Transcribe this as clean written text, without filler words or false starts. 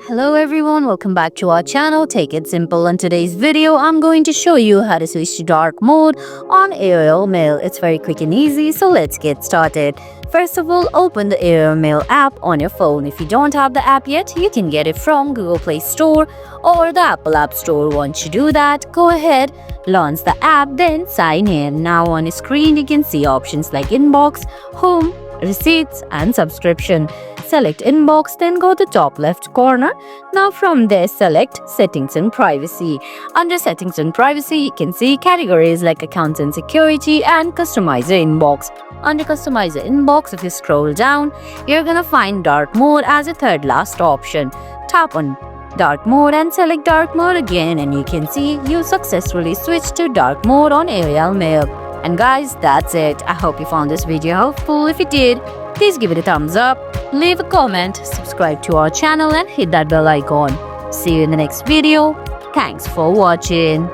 Hello everyone, welcome back to our channel. Take it simple. In today's video, I'm going to show you how to switch to dark mode on AOL Mail. It's very quick and easy, so let's get started. First of all, open the AOL Mail app on your phone. If you don't have the app yet, you can get it from Google Play Store or the Apple App Store. Once you do that, go ahead, launch the app, then sign in. Now on your screen, you can see options like Inbox, Home, Receipts and Subscription. Select Inbox, then go to top left corner. Now from there, select Settings and Privacy. Under Settings and Privacy, you can see categories like Accounts and Security and Customize Your Inbox. Under Customize Your Inbox, if you scroll down, you're gonna find Dark Mode as a third last option. Tap on Dark Mode and select Dark Mode again, and you can see you successfully switched to Dark Mode on AOL Mail. And guys, that's it. I hope you found this video helpful. If you did, please give it a thumbs up, leave a comment, subscribe to our channel and hit that bell icon. See you in the next video. Thanks for watching.